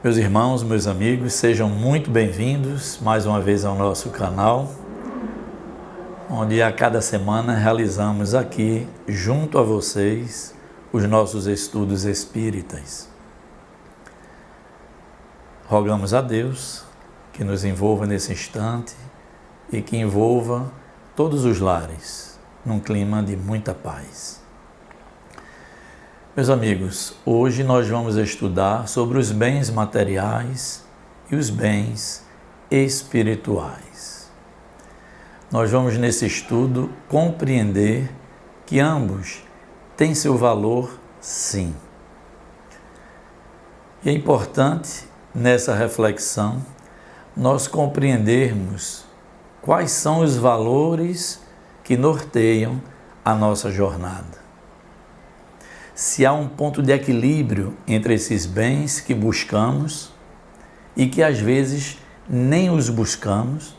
Meus irmãos, meus amigos, sejam muito bem-vindos mais uma vez ao nosso canal, onde a cada semana realizamos aqui, junto a vocês, os nossos estudos espíritas. Rogamos a Deus que nos envolva nesse instante e que envolva todos os lares num clima de muita paz. Meus amigos, hoje nós vamos estudar sobre os bens materiais e os bens espirituais. Nós vamos nesse estudo compreender que ambos têm seu valor, sim. E é importante, nessa reflexão, nós compreendermos quais são os valores que norteiam a nossa jornada. Se há um ponto de equilíbrio entre esses bens que buscamos e que às vezes nem os buscamos,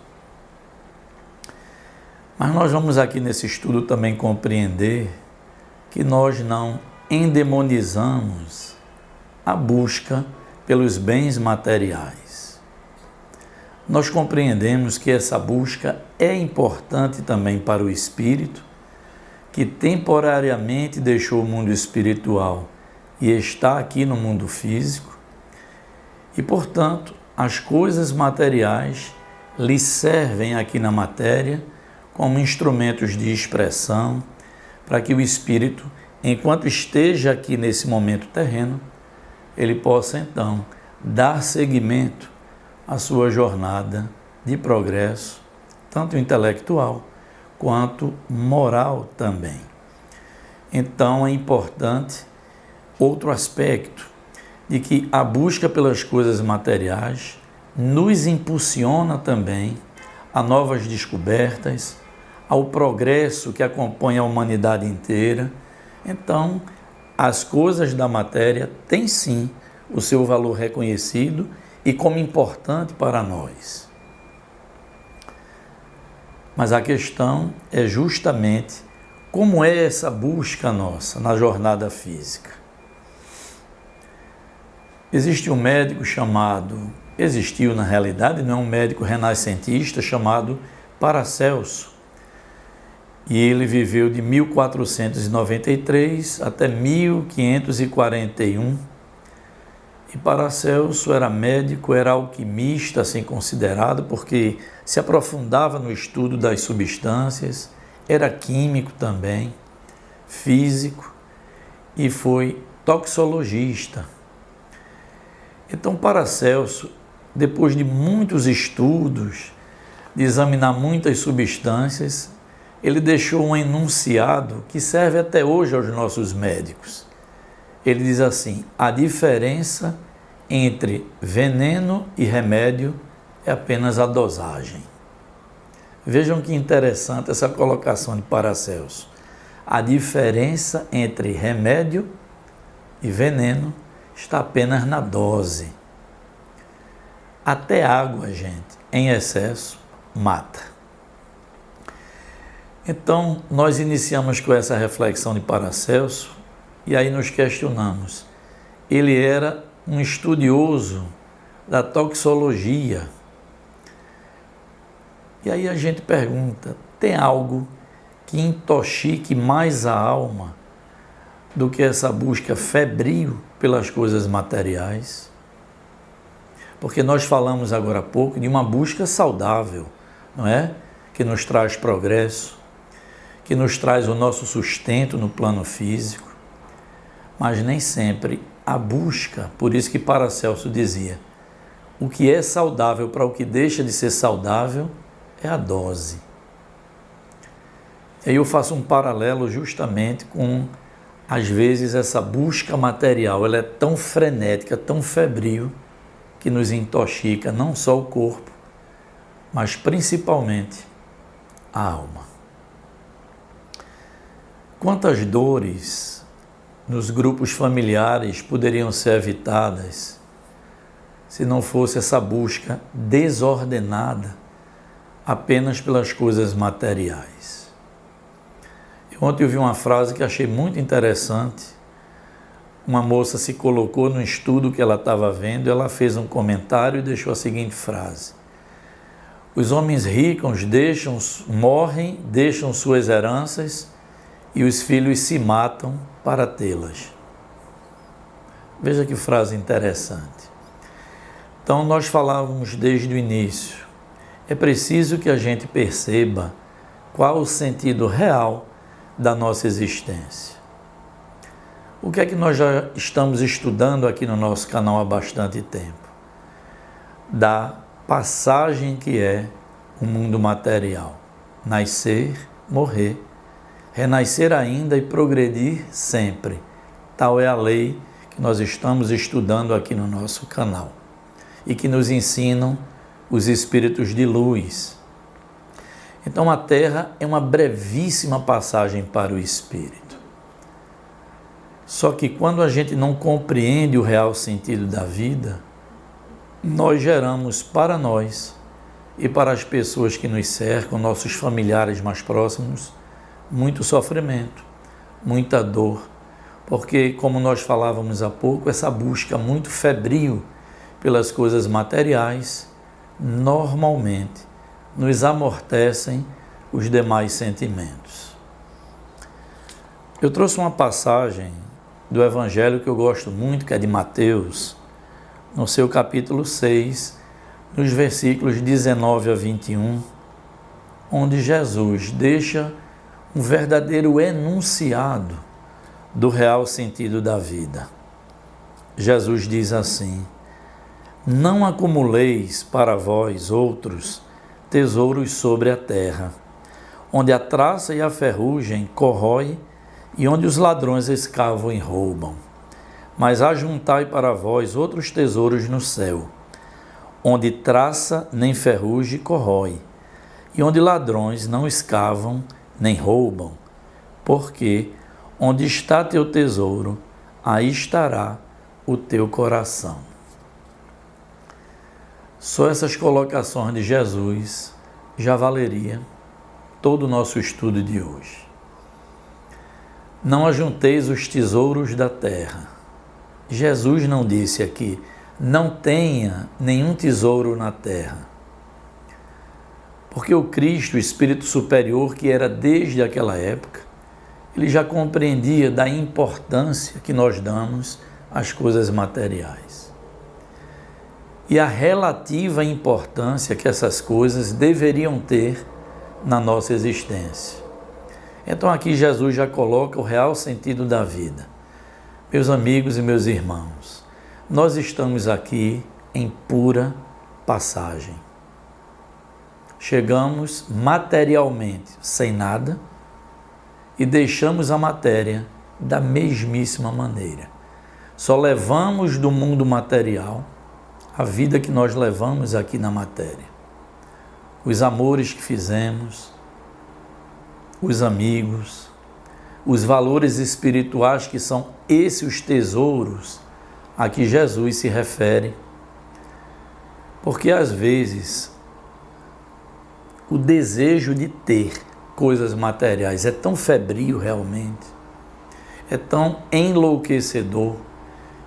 mas nós vamos aqui nesse estudo também compreender que nós não endemonizamos a busca pelos bens materiais. Nós compreendemos que essa busca é importante também para o espírito, que temporariamente deixou o mundo espiritual e está aqui no mundo físico, e, portanto, as coisas materiais lhe servem aqui na matéria como instrumentos de expressão para que o espírito, enquanto esteja aqui nesse momento terreno, ele possa então dar seguimento à sua jornada de progresso, tanto intelectual quanto moral também. Então é importante outro aspecto de que a busca pelas coisas materiais nos impulsiona também a novas descobertas, ao progresso que acompanha a humanidade inteira. Então, as coisas da matéria têm sim o seu valor reconhecido e como importante para nós. Mas a questão é justamente como é essa busca nossa na jornada física. Existiu na realidade, não é um médico renascentista chamado Paracelso. E ele viveu de 1493 até 1541. E Paracelso era médico, era alquimista, assim considerado, porque se aprofundava no estudo das substâncias, era químico também, físico e foi toxicologista. Então Paracelso, depois de muitos estudos, de examinar muitas substâncias, ele deixou um enunciado que serve até hoje aos nossos médicos. Ele diz assim: a diferença entre veneno e remédio é apenas a dosagem. Vejam que interessante essa colocação de Paracelso. A diferença entre remédio e veneno está apenas na dose. Até água, gente, em excesso, mata. Então, nós iniciamos com essa reflexão de Paracelso e aí nos questionamos. Ele era um estudioso da toxicologia. E aí a gente pergunta, tem algo que intoxique mais a alma do que essa busca febril pelas coisas materiais? Porque nós falamos agora há pouco de uma busca saudável, não é? Que nos traz progresso, que nos traz o nosso sustento no plano físico, mas nem sempre a busca, por isso que Paracelso dizia, o que é saudável para o que deixa de ser saudável é a dose. E aí eu faço um paralelo justamente com, às vezes, essa busca material, ela é tão frenética, tão febril, que nos intoxica não só o corpo, mas principalmente a alma. Quantas dores nos grupos familiares poderiam ser evitadas se não fosse essa busca desordenada apenas pelas coisas materiais? Ontem eu vi uma frase que achei muito interessante, uma moça se colocou no estudo que ela estava vendo, ela fez um comentário e deixou a seguinte frase: os homens ricos morrem, deixam suas heranças e os filhos se matam para tê-las. Veja que frase interessante. Então, nós falávamos desde o início, é preciso que a gente perceba qual o sentido real da nossa existência. O que é que nós já estamos estudando aqui no nosso canal há bastante tempo? Da passagem que é o mundo material. Nascer, morrer, renascer ainda e progredir sempre. Tal é a lei que nós estamos estudando aqui no nosso canal e que nos ensinam os espíritos de luz. Então a Terra é uma brevíssima passagem para o espírito. Só que quando a gente não compreende o real sentido da vida, nós geramos para nós e para as pessoas que nos cercam, nossos familiares mais próximos, muito sofrimento, muita dor, porque, como nós falávamos há pouco, essa busca muito febril pelas coisas materiais, normalmente nos amortecem os demais sentimentos. Eu trouxe uma passagem do Evangelho que eu gosto muito, que é de Mateus, no seu capítulo 6, nos versículos 19 a 21, onde Jesus deixa um verdadeiro enunciado do real sentido da vida. Jesus diz assim: não acumuleis para vós outros tesouros sobre a terra, onde a traça e a ferrugem corrói e onde os ladrões escavam e roubam. Mas ajuntai para vós outros tesouros no céu, onde traça nem ferrugem corrói, e onde ladrões não escavam nem roubam, porque onde está teu tesouro, aí estará o teu coração. Só essas colocações de Jesus já valeria todo o nosso estudo de hoje. Não ajunteis os tesouros da terra. Jesus não disse aqui, não tenha nenhum tesouro na terra. Porque o Cristo, o Espírito Superior, que era desde aquela época, ele já compreendia da importância que nós damos às coisas materiais. E a relativa importância que essas coisas deveriam ter na nossa existência. Então aqui Jesus já coloca o real sentido da vida. Meus amigos e meus irmãos, nós estamos aqui em pura passagem. Chegamos materialmente sem nada e deixamos a matéria da mesmíssima maneira. Só levamos do mundo material a vida que nós levamos aqui na matéria. Os amores que fizemos, os amigos, os valores espirituais que são esses os tesouros a que Jesus se refere. Porque às vezes o desejo de ter coisas materiais é tão febril realmente, é tão enlouquecedor,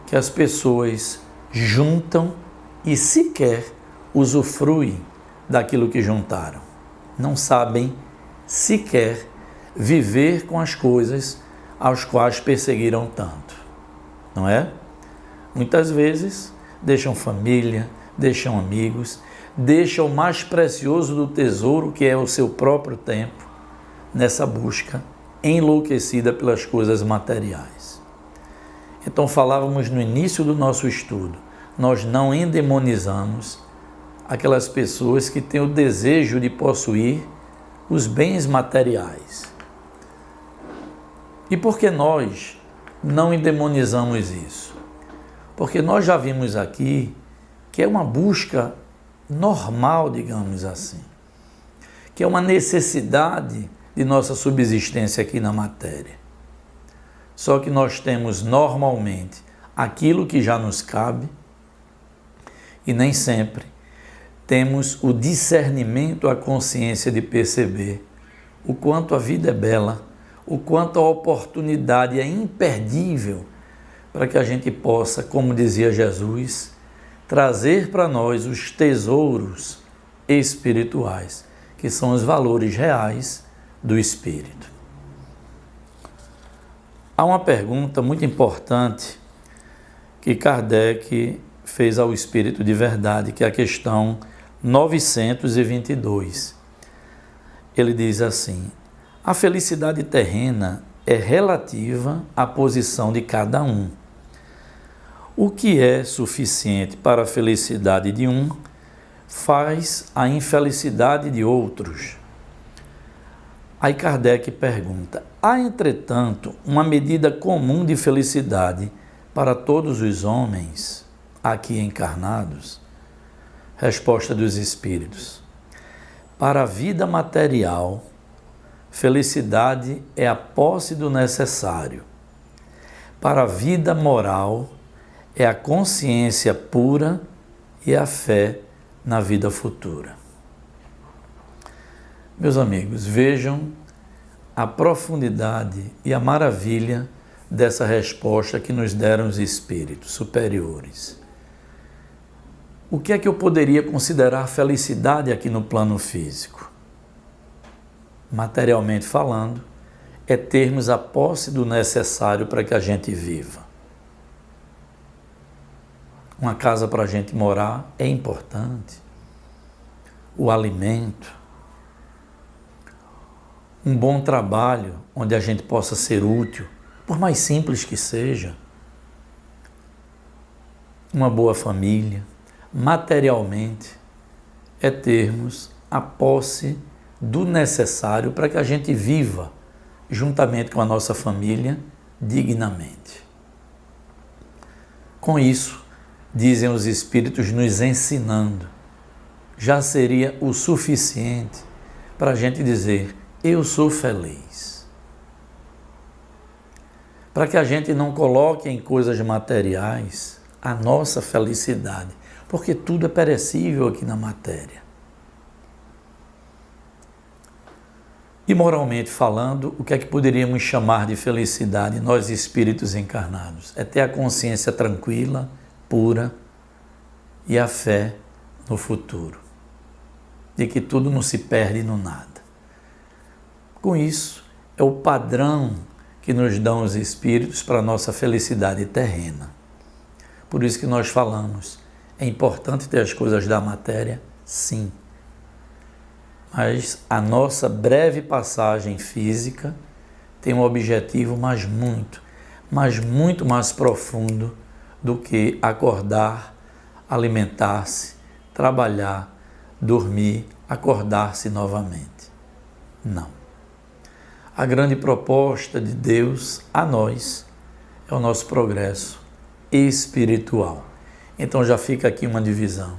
que as pessoas juntam e sequer usufruem daquilo que juntaram. Não sabem sequer viver com as coisas aos quais perseguiram tanto, não é? Muitas vezes deixam família, deixam amigos, deixam o mais precioso do tesouro, que é o seu próprio tempo, nessa busca enlouquecida pelas coisas materiais. Então falávamos no início do nosso estudo, nós não endemonizamos aquelas pessoas que têm o desejo de possuir os bens materiais. E por que nós não endemonizamos isso? Porque nós já vimos aqui que é uma busca normal, digamos assim, que é uma necessidade de nossa subsistência aqui na matéria. Só que nós temos normalmente aquilo que já nos cabe e nem sempre temos o discernimento, a consciência de perceber o quanto a vida é bela, o quanto a oportunidade é imperdível para que a gente possa, como dizia Jesus, trazer para nós os tesouros espirituais, que são os valores reais do Espírito. Há uma pergunta muito importante que Kardec fez ao Espírito de Verdade, que é a questão 922. Ele diz assim: a felicidade terrena é relativa à posição de cada um. O que é suficiente para a felicidade de um faz a infelicidade de outros. Aí Kardec pergunta: há, entretanto, uma medida comum de felicidade para todos os homens aqui encarnados? Resposta dos Espíritos: para a vida material, felicidade é a posse do necessário. Para a vida moral, é a consciência pura e a fé na vida futura. Meus amigos, vejam a profundidade e a maravilha dessa resposta que nos deram os espíritos superiores. O que é que eu poderia considerar felicidade aqui no plano físico? Materialmente falando, é termos a posse do necessário para que a gente viva. Uma casa para a gente morar é importante. O alimento. Um bom trabalho onde a gente possa ser útil, por mais simples que seja. Uma boa família. Materialmente, é termos a posse do necessário para que a gente viva, juntamente com a nossa família, dignamente. Com isso, dizem os Espíritos nos ensinando, já seria o suficiente para a gente dizer: eu sou feliz. Para que a gente não coloque em coisas materiais a nossa felicidade, porque tudo é perecível aqui na matéria. E moralmente falando, o que é que poderíamos chamar de felicidade, nós espíritos encarnados? É ter a consciência tranquila, pura e a fé no futuro, de que tudo não se perde no nada. Com isso, é o padrão que nos dão os espíritos para a nossa felicidade terrena. Por isso que nós falamos, é importante ter as coisas da matéria, sim. Mas a nossa breve passagem física tem um objetivo mas muito mais profundo do que acordar, alimentar-se, trabalhar, dormir, acordar-se novamente. Não. A grande proposta de Deus a nós é o nosso progresso espiritual. Então já fica aqui uma divisão.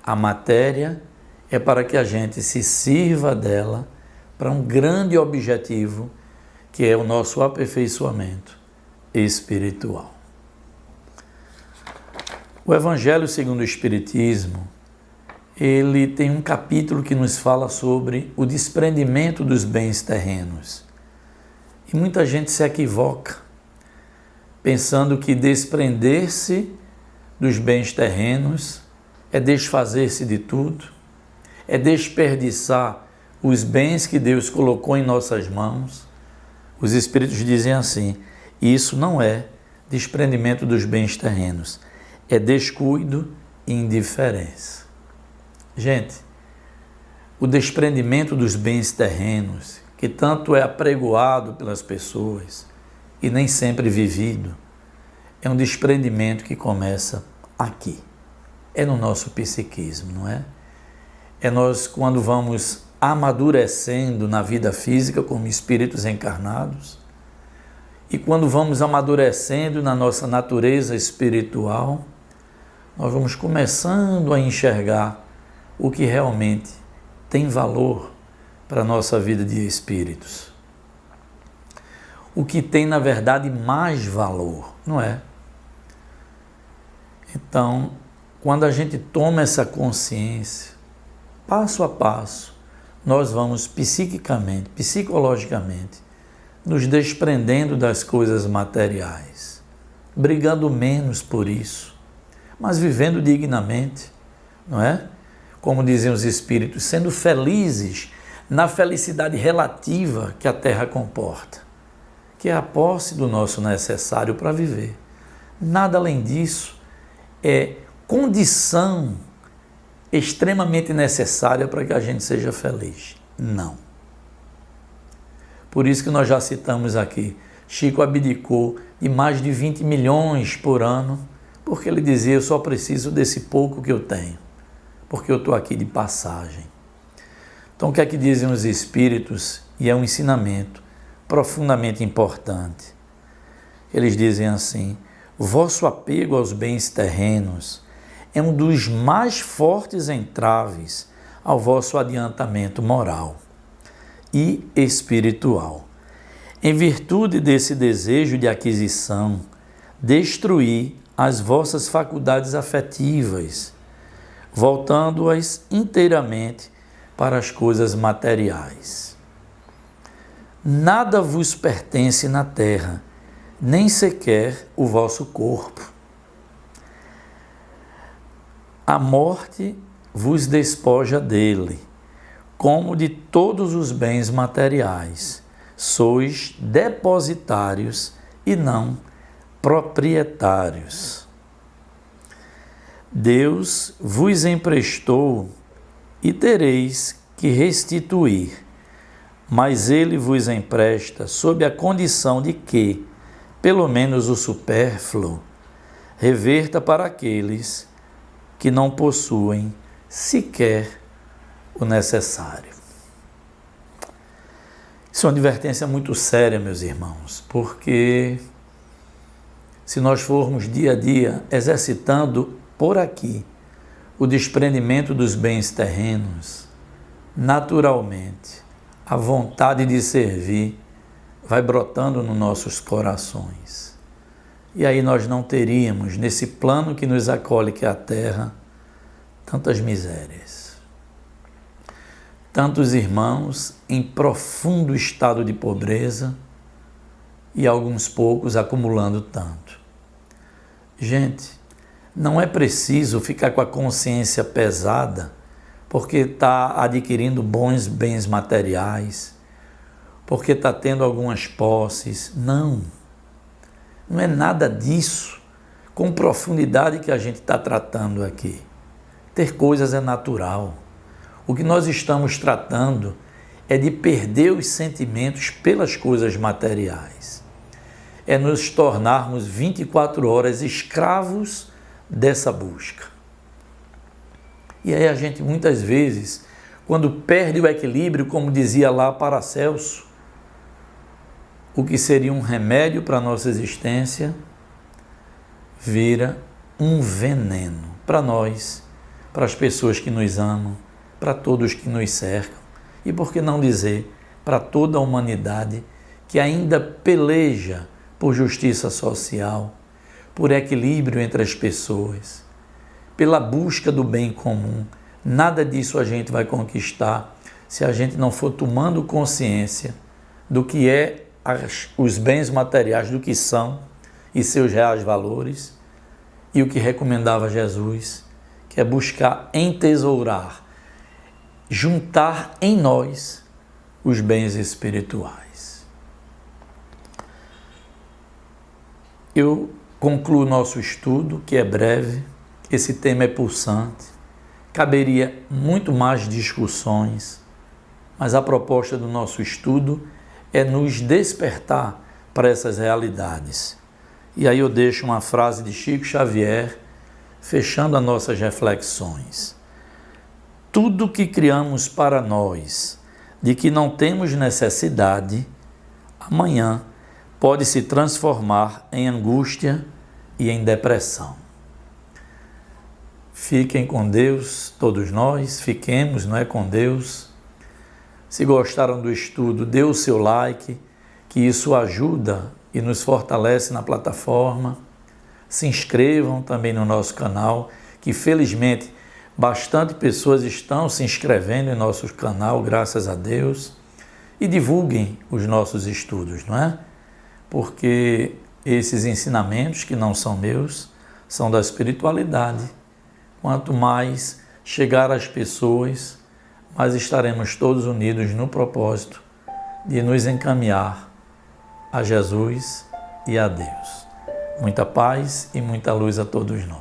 A matéria é para que a gente se sirva dela para um grande objetivo, que é o nosso aperfeiçoamento espiritual. O Evangelho segundo o Espiritismo, ele tem um capítulo que nos fala sobre o desprendimento dos bens terrenos. E muita gente se equivoca, pensando que desprender-se dos bens terrenos é desfazer-se de tudo, é desperdiçar os bens que Deus colocou em nossas mãos. Os Espíritos dizem assim: isso não é desprendimento dos bens terrenos, é descuido e indiferença. Gente, o desprendimento dos bens terrenos, que tanto é apregoado pelas pessoas e nem sempre vivido, é um desprendimento que começa aqui. É no nosso psiquismo, não é? É nós, quando vamos amadurecendo na vida física como espíritos encarnados, e quando vamos amadurecendo na nossa natureza espiritual, nós vamos começando a enxergar o que realmente tem valor para a nossa vida de espíritos. O que tem, na verdade, mais valor, não é? Então, quando a gente toma essa consciência, passo a passo, nós vamos psiquicamente, psicologicamente, nos desprendendo das coisas materiais. brigando menos por isso, mas vivendo dignamente, não é? Como dizem os Espíritos, sendo felizes na felicidade relativa que a terra comporta, que é a posse do nosso necessário para viver. Nada além disso é condição extremamente necessária para que a gente seja feliz. Não. Por isso que nós já citamos aqui, Chico abdicou de mais de 20 milhões por ano, porque ele dizia, eu só preciso desse pouco que eu tenho, porque eu estou aqui de passagem. Então, o que é que dizem os Espíritos? E é um ensinamento profundamente importante. Eles dizem assim, vosso apego aos bens terrenos é um dos mais fortes entraves ao vosso adiantamento moral e espiritual. Em virtude desse desejo de aquisição, destruí as vossas faculdades afetivas, voltando-as inteiramente para as coisas materiais. Nada vos pertence na terra, nem sequer o vosso corpo. A morte vos despoja dele, como de todos os bens materiais. Sois depositários e não proprietários. Deus vos emprestou e tereis que restituir, mas ele vos empresta sob a condição de que, pelo menos o supérfluo, reverta para aqueles que não possuem sequer o necessário. Isso é uma advertência muito séria, meus irmãos, porque se nós formos dia a dia exercitando por aqui o desprendimento dos bens terrenos, naturalmente a vontade de servir vai brotando nos nossos corações. E aí nós não teríamos, nesse plano que nos acolhe, que é a terra, tantas misérias. Tantos irmãos em profundo estado de pobreza e alguns poucos acumulando tanto. Gente, não é preciso ficar com a consciência pesada porque está adquirindo bons bens materiais, porque está tendo algumas posses. Não é nada disso com profundidade que a gente está tratando aqui. Ter coisas é natural. O que nós estamos tratando é de perder os sentimentos pelas coisas materiais. É nos tornarmos 24 horas escravos dessa busca. E aí a gente muitas vezes, quando perde o equilíbrio, como dizia lá Paracelso, o que seria um remédio para a nossa existência, vira um veneno para nós, para as pessoas que nos amam, para todos que nos cercam e, por que não dizer, para toda a humanidade que ainda peleja por justiça social, por equilíbrio entre as pessoas, pela busca do bem comum. Nada disso a gente vai conquistar se a gente não for tomando consciência do que é os bens materiais, do que são e seus reais valores, e o que recomendava Jesus, que é buscar entesourar, juntar em nós os bens espirituais. Eu concluo nosso estudo, que é breve, esse tema é pulsante, caberia muito mais discussões, mas a proposta do nosso estudo é nos despertar para essas realidades. E aí eu deixo uma frase de Chico Xavier, fechando as nossas reflexões. Tudo que criamos para nós, de que não temos necessidade, amanhã pode se transformar em angústia e em depressão. Fiquem com Deus, todos nós, fiquemos, não é, com Deus. Se gostaram do estudo, dê o seu like, que isso ajuda e nos fortalece na plataforma. Se inscrevam também no nosso canal, que felizmente bastante pessoas estão se inscrevendo em nosso canal, graças a Deus. E divulguem os nossos estudos, não é? Porque Esses ensinamentos, que não são meus, são da espiritualidade. Quanto mais chegar às pessoas, mais estaremos todos unidos no propósito de nos encaminhar a Jesus e a Deus. Muita paz e muita luz a todos nós.